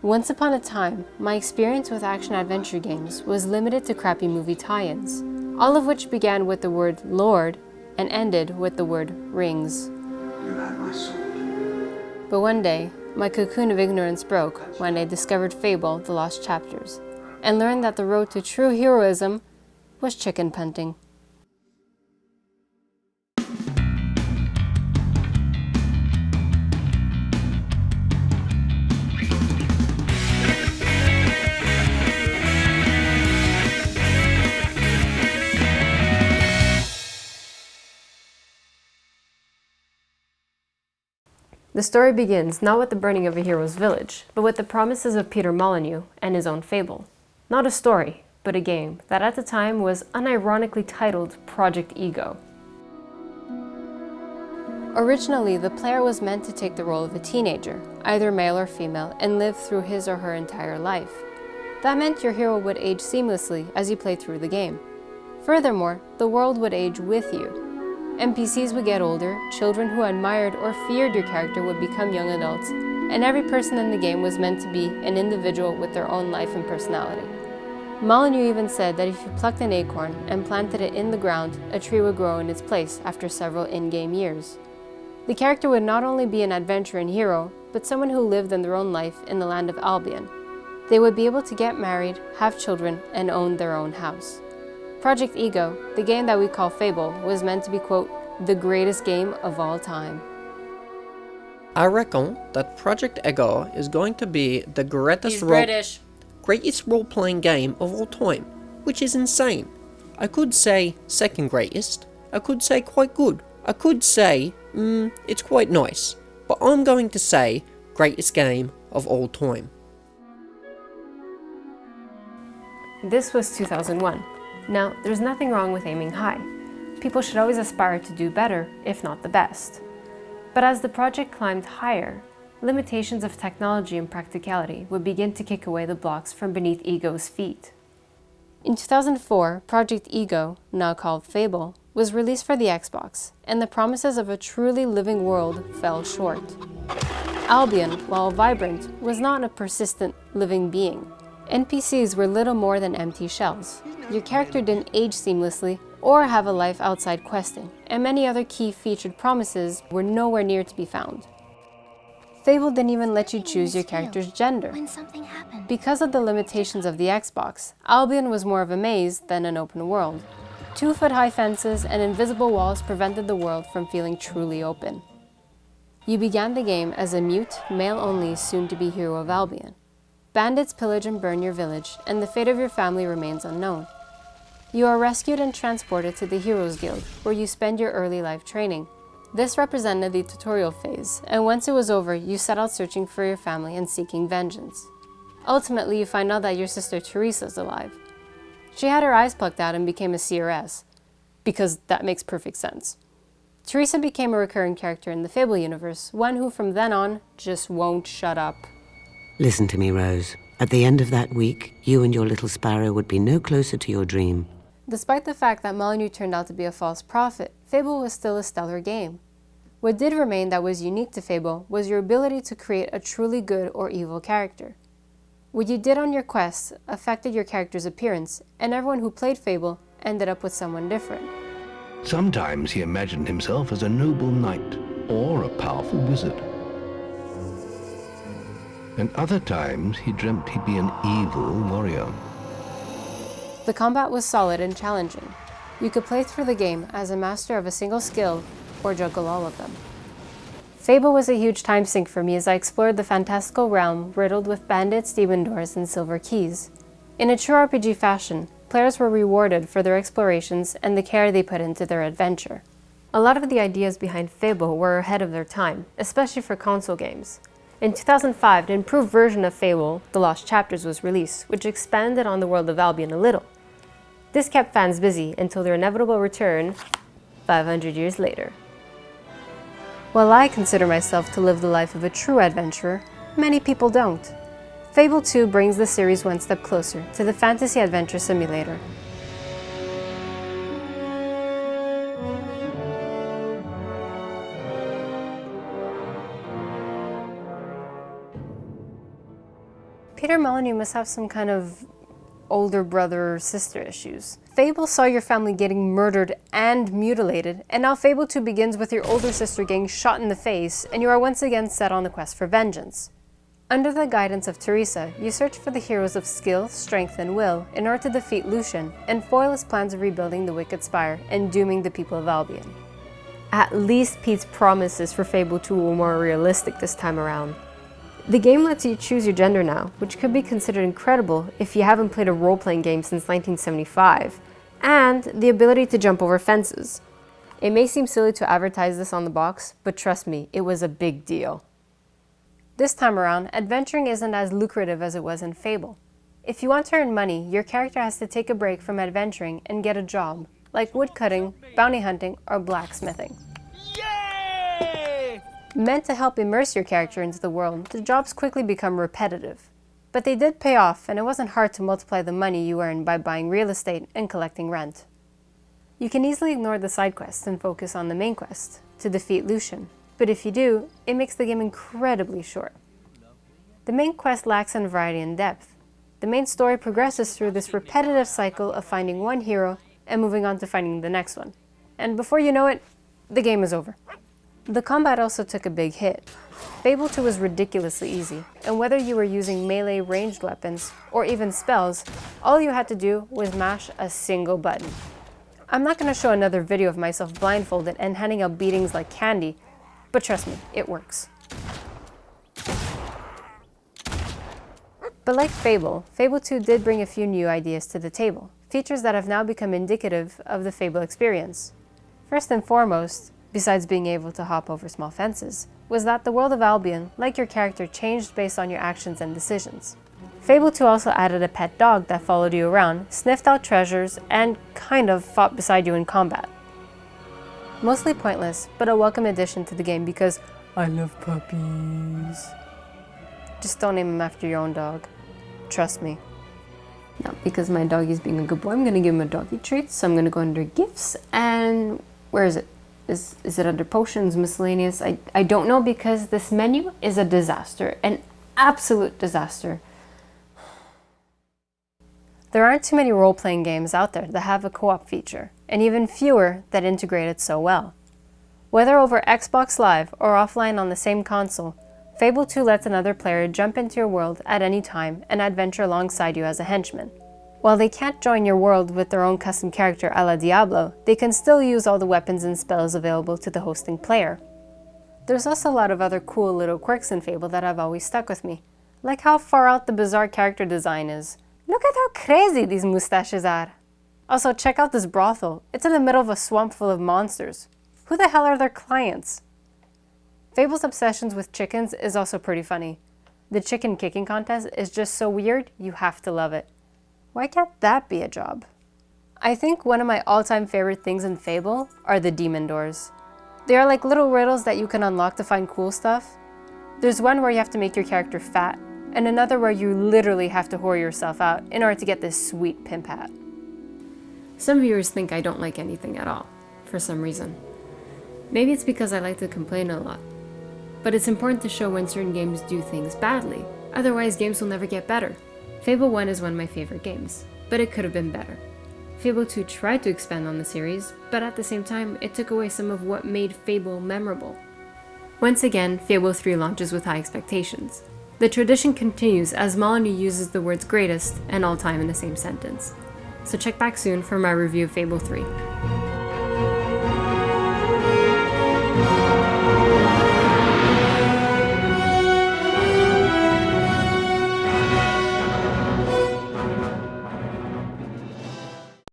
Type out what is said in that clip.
Once upon a time, my experience with action-adventure games was limited to crappy movie tie-ins, all of which began with the word Lord and ended with the word rings. You have my sword. But one day, my cocoon of ignorance broke when I discovered Fable: The Lost Chapters, and learned that the road to true heroism was chicken punting. The story begins not with the burning of a hero's village, but with the promises of Peter Molyneux and his own Fable. Not a story, but a game that at the time was unironically titled Project Ego. Originally, the player was meant to take the role of a teenager, either male or female, and live through his or her entire life. That meant your hero would age seamlessly as you played through the game. Furthermore, the world would age with you. NPCs would get older, children who admired or feared your character would become young adults, and every person in the game was meant to be an individual with their own life and personality. Molyneux even said that if you plucked an acorn and planted it in the ground, a tree would grow in its place after several in-game years. The character would not only be an adventurer and hero, but someone who lived in their own life in the land of Albion. They would be able to get married, have children, and own their own house. Project Ego, the game that we call Fable, was meant to be, quote, the greatest game of all time. I reckon that Project Ego is going to be the greatest role-playing game of all time, which is insane. I could say second greatest, I could say quite good, I could say, it's quite nice, but I'm going to say greatest game of all time. This was 2001. Now, there's nothing wrong with aiming high. People should always aspire to do better, if not the best. But as the project climbed higher, limitations of technology and practicality would begin to kick away the blocks from beneath Ego's feet. In 2004, Project Ego, now called Fable, was released for the Xbox, and the promises of a truly living world fell short. Albion, while vibrant, was not a persistent, living being. NPCs were little more than empty shells. Your character didn't age seamlessly or have a life outside questing, and many other key featured promises were nowhere near to be found. Fable didn't even let you choose your character's gender. Because of the limitations of the Xbox, Albion was more of a maze than an open world. 2-foot-high fences and invisible walls prevented the world from feeling truly open. You began the game as a mute, male-only, soon-to-be hero of Albion. Bandits pillage and burn your village, and the fate of your family remains unknown. You are rescued and transported to the Heroes Guild, where you spend your early life training. This represented the tutorial phase, and once it was over, you set out searching for your family and seeking vengeance. Ultimately, you find out that your sister Teresa is alive. She had her eyes plucked out and became a CRS, because that makes perfect sense. Teresa became a recurring character in the Fable universe, one who from then on just won't shut up. Listen to me, Rose. At the end of that week, you and your little sparrow would be no closer to your dream. Despite the fact that Molyneux turned out to be a false prophet, Fable was still a stellar game. What did remain that was unique to Fable was your ability to create a truly good or evil character. What you did on your quests affected your character's appearance, and everyone who played Fable ended up with someone different. Sometimes he imagined himself as a noble knight or a powerful wizard. And other times he dreamt he'd be an evil warrior. The combat was solid and challenging. You could play through the game as a master of a single skill or juggle all of them. Fable was a huge time sink for me as I explored the fantastical realm riddled with bandits, demon doors, and silver keys. In a true RPG fashion, players were rewarded for their explorations and the care they put into their adventure. A lot of the ideas behind Fable were ahead of their time, especially for console games. In 2005, an improved version of Fable, The Lost Chapters, was released, which expanded on the world of Albion a little. This kept fans busy until their inevitable return 500 years later. While I consider myself to live the life of a true adventurer, many people don't. Fable 2 brings the series one step closer to the fantasy adventure simulator. Peter Molyneux must have some kind of older brother or sister issues. Fable saw your family getting murdered and mutilated, and now Fable 2 begins with your older sister getting shot in the face, and you are once again set on the quest for vengeance. Under the guidance of Teresa, you search for the heroes of skill, strength, and will in order to defeat Lucian and foil his plans of rebuilding the Wicked Spire and dooming the people of Albion. At least Pete's promises for Fable 2 were more realistic this time around. The game lets you choose your gender now, which could be considered incredible if you haven't played a role-playing game since 1975, and the ability to jump over fences. It may seem silly to advertise this on the box, but trust me, it was a big deal. This time around, adventuring isn't as lucrative as it was in Fable. If you want to earn money, your character has to take a break from adventuring and get a job, like woodcutting, bounty hunting, or blacksmithing. Yay! Meant to help immerse your character into the world, the jobs quickly become repetitive. But they did pay off, and it wasn't hard to multiply the money you earn by buying real estate and collecting rent. You can easily ignore the side quests and focus on the main quest, to defeat Lucian. But if you do, it makes the game incredibly short. The main quest lacks in variety and depth. The main story progresses through this repetitive cycle of finding one hero and moving on to finding the next one. And before you know it, the game is over. The combat also took a big hit. Fable 2 was ridiculously easy, and whether you were using melee ranged weapons or even spells, all you had to do was mash a single button. I'm not going to show another video of myself blindfolded and handing out beatings like candy, but trust me, it works. But like Fable, Fable 2 did bring a few new ideas to the table, features that have now become indicative of the Fable experience. First and foremost, besides being able to hop over small fences, was that the world of Albion, like your character, changed based on your actions and decisions. Fable 2 also added a pet dog that followed you around, sniffed out treasures, and kind of fought beside you in combat. Mostly pointless, but a welcome addition to the game because I love puppies. Just don't name him after your own dog. Trust me. Now, because my dog is being a good boy, I'm gonna give him a doggy treat, so I'm gonna go under gifts, and where is it? Is it under potions, miscellaneous? I don't know because this menu is a disaster, an absolute disaster. There aren't too many role-playing games out there that have a co-op feature, and even fewer that integrate it so well. Whether over Xbox Live or offline on the same console, Fable 2 lets another player jump into your world at any time and adventure alongside you as a henchman. While they can't join your world with their own custom character a la Diablo, they can still use all the weapons and spells available to the hosting player. There's also a lot of other cool little quirks in Fable that have always stuck with me, like how far out the bizarre character design is. Look at how crazy these mustaches are! Also, check out this brothel. It's in the middle of a swamp full of monsters. Who the hell are their clients? Fable's obsessions with chickens is also pretty funny. The chicken kicking contest is just so weird, you have to love it. Why can't that be a job? I think one of my all-time favorite things in Fable are the demon doors. They are like little riddles that you can unlock to find cool stuff. There's one where you have to make your character fat, and another where you literally have to whore yourself out in order to get this sweet pimp hat. Some viewers think I don't like anything at all, for some reason. Maybe it's because I like to complain a lot. But it's important to show when certain games do things badly, otherwise games will never get better. Fable 1 is one of my favorite games, but it could have been better. Fable 2 tried to expand on the series, but at the same time, it took away some of what made Fable memorable. Once again, Fable 3 launches with high expectations. The tradition continues as Molyneux uses the words greatest and all time in the same sentence. So check back soon for my review of Fable 3.